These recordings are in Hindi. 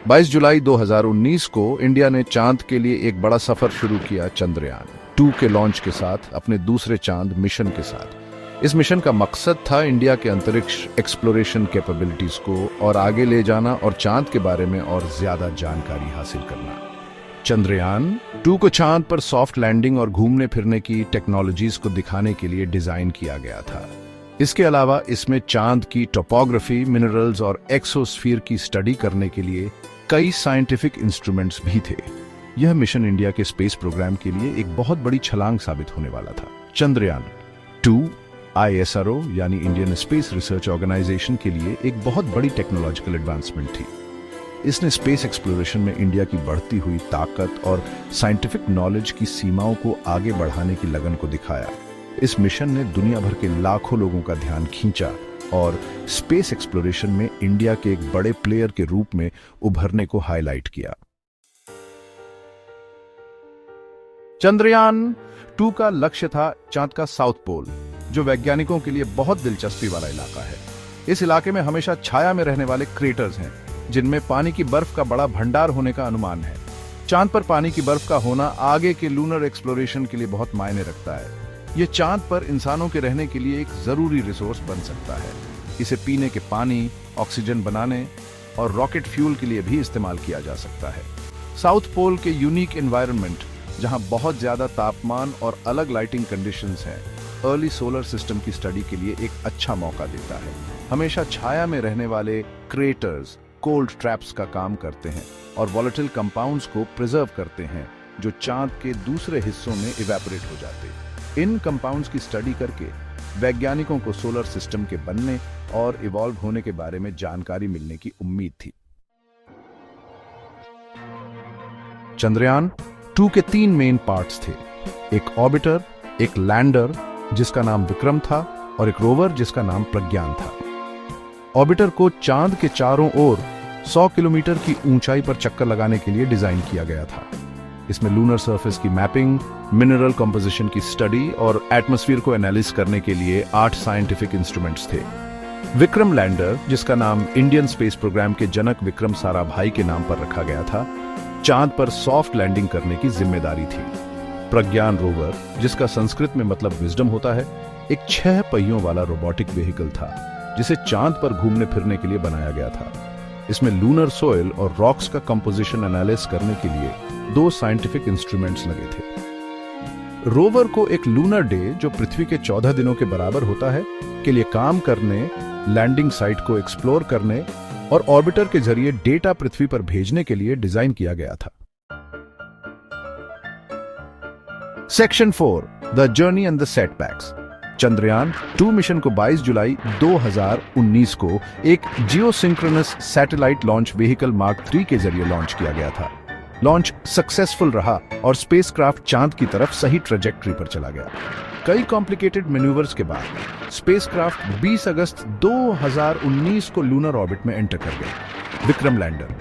22 जुलाई 2019 को इंडिया ने चांद के लिए एक बड़ा सफर शुरू किया चंद्रयान 2 के लॉन्च के साथ, अपने दूसरे चांद मिशन के साथ। इस मिशन का मकसद था इंडिया के अंतरिक्ष एक्सप्लोरेशन कैपेबिलिटीज को और आगे ले जाना और चांद के बारे में और ज्यादा जानकारी हासिल करना। चंद्रयान 2 को चांद पर सॉफ्ट लैंडिंग और घूमने फिरने की टेक्नोलॉजीज को दिखाने के लिए डिजाइन किया गया था। इसके अलावा इसमें चांद की टोपोग्राफी, मिनरल्स और एक्सोस्फीयर की स्टडी करने के लिए कई साइंटिफिक इंस्ट्रूमेंट्स भी थे। यह मिशन इंडिया के स्पेस प्रोग्राम के लिए एक बहुत बड़ी छलांग साबित होने वाला था। चंद्रयान 2 ISRO यानी इंडियन स्पेस रिसर्च ऑर्गेनाइजेशन के लिए एक बहुत बड़ी टेक्नोलॉजिकल एडवांसमेंट थी। इसने स्पेस एक्सप्लोरेशन में इंडिया की बढ़ती हुई ताकत और साइंटिफिक नॉलेज की सीमाओं को आगे बढ़ाने की लगन को दिखाया। इस मिशन ने दुनिया भर के लाखों लोगों का ध्यान खींचा और स्पेस एक्सप्लोरेशन में इंडिया के एक बड़े प्लेयर के रूप में उभरने को हाईलाइट किया। चंद्रयान 2 का लक्ष्य था चांद का साउथ पोल, जो वैज्ञानिकों के लिए बहुत दिलचस्पी वाला इलाका है। इस इलाके में हमेशा छाया में रहने वाले क्रेटर्स हैं, जिनमें पानी की बर्फ का बड़ा भंडार होने का अनुमान है। चांद पर पानी की बर्फ का होना आगे के लूनर एक्सप्लोरेशन के लिए बहुत मायने रखता है। यह चांद पर इंसानों के रहने के लिए एक जरूरी रिसोर्स बन सकता है। इसे पीने के पानी, ऑक्सीजन बनाने और रॉकेट फ्यूल के लिए भी इस्तेमाल किया जा सकता है। साउथ पोल के यूनिक एनवायरनमेंट, जहां बहुत ज्यादा तापमान और अलग लाइटिंग कंडीशंस हैं, अर्ली सोलर सिस्टम की स्टडी के लिए एक अच्छा मौका देता है। हमेशा छाया में रहने वाले क्रेटर्स कोल्ड ट्रैप्स का काम करते हैं और वॉलेटाइल कंपाउंड्स को प्रिजर्व करते हैं, जो चांद के दूसरे हिस्सों में इवेपोरेट हो जाते हैं। इन कंपाउंड्स की स्टडी करके वैज्ञानिकों को सोलर सिस्टम के बनने और इवॉल्व होने के बारे में जानकारी मिलने की उम्मीद थी। चंद्रयान 2 के 3 मेन पार्ट्स थे, एक ऑर्बिटर, एक लैंडर जिसका नाम विक्रम था और एक रोवर जिसका नाम प्रज्ञान था। ऑर्बिटर को चांद के चारों ओर 100 किलोमीटर की ऊंचाई पर चक्कर लगाने के लिए डिजाइन किया गया था। इसमें लूनर सरफेस की मैपिंग, मिनरल कंपोजिशन की स्टडी और एटमॉस्फेयर को एनालिसिस करने के लिए 8 साइंटिफिक इंस्ट्रूमेंट्स थे। विक्रम लैंडर, जिसका नाम इंडियन स्पेस प्रोग्राम के जनक विक्रम साराभाई के नाम पर रखा गया था, चांद पर सॉफ्ट लैंडिंग करने की जिम्मेदारी थी। प्रज्ञान रोवर, जिसका संस्कृत में मतलब विजडम होता है, एक 6 पहियों वाला रोबोटिक व्हीकल था जिसे चांद पर घूमने फिरने के लिए बनाया गया था। इसमें लूनर सोइल और रॉक्स का कंपोजिशन एनालिसिस करने के लिए 2 साइंटिफिक इंस्ट्रूमेंट्स लगे थे। रोवर को एक लूनर डे, जो पृथ्वी के 14 दिनों के बराबर होता है, के लिए काम करने, लैंडिंग साइट को एक्सप्लोर करने और ऑर्बिटर के जरिए डेटा पृथ्वी पर भेजने के लिए डिजाइन किया गया था। Section 4, the journey and the setbacks. Chandrayaan 2 mission को 22 जुलाई 2019 को एक geosynchronous satellite launch vehicle mark 3 के जरिए लॉन्च किया गया था। लॉन्च सक्सेसफुल रहा और स्पेसक्राफ्ट चांद की तरफ सही ट्रेजेक्टरी पर चला गया। कई कॉम्प्लिकेटेड मैन्यूवर्स के बाद स्पेसक्राफ्ट 20 अगस्त 2019 को लूनर ऑर्बिट में एंटर कर गया। विक्रम लैंडर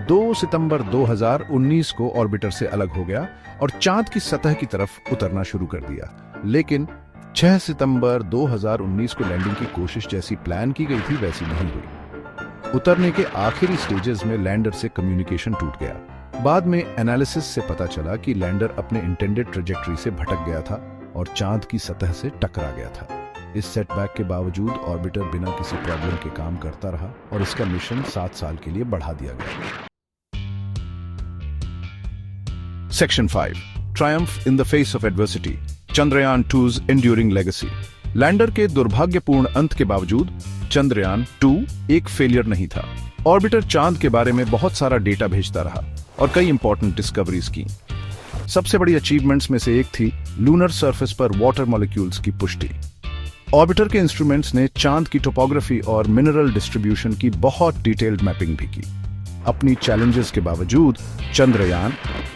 2 सितंबर 2019 को ऑर्बिटर से अलग हो गया और चांद की सतह की तरफ उतरना शुरू कर दिया, लेकिन 6 सितंबर 2019 को लैंडिंग की कोशिश जैसी प्लान की गई थी वैसी नहीं हुई। उतरने के आखिरी स्टेजेस में लैंडर से कम्युनिकेशन टूट गया। बाद में एनालिसिस से पता चला कि लैंडर अपने इंटेंडेड ट्रेजेक्टरी से भटक गया था और चांद की सतह से टकरा गया था। इस सेटबैक के बावजूद ऑर्बिटर बिना किसी प्रॉब्लम के काम करता रहा और इसका मिशन 7 साल के लिए बढ़ा दिया गया। Section 5, Triumph in the face of adversity. Chandrayaan 2's enduring legacy. Lander के दुर्भाग्यपूर्ण अंत के बावजूद चंद्रयान 2 एक फेलियर नहीं था। ऑर्बिटर चांद के बारे में बहुत सारा डेटा भेजता रहा और कई इंपॉर्टेंट डिस्कवरीज की। सबसे बड़ी अचीवमेंट्स में से एक थी लूनर सरफेस पर वाटर मॉलिक्यूल्स की पुष्टि। ऑर्बिटर के इंस्ट्रूमेंट्स ने चांद की टोपोग्राफी और मिनरल डिस्ट्रीब्यूशन की बहुत डिटेल्ड मैपिंग भी की। अपनी चैलेंजेस के बावजूद चंद्रयान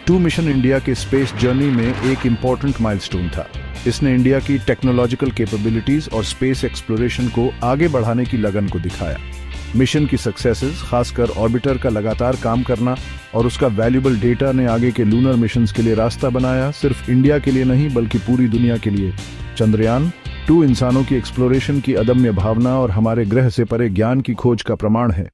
2 मिशन इंडिया के स्पेस जर्नी में एक इंपॉर्टेंट माइलस्टोन था। इसने इंडिया की टेक्नोलॉजिकल कैपेबिलिटीज और स्पेस एक्सप्लोरेशन को आगे बढ़ाने की लगन को दिखाया। मिशन की सक्सेसेस, खासकर ऑर्बिटर का लगातार काम करना और उसका वैल्यूएबल डेटा, ने आगे के लूनर मिशंस के लिए रास्ता बनाया, सिर्फ इंडिया के लिए नहीं बल्कि पूरी दुनिया के लिए। चंद्रयान 2 इंसानों की एक्सप्लोरेशन की अदम्य भावना और हमारे ग्रह से परे ज्ञान की खोज का प्रमाण है।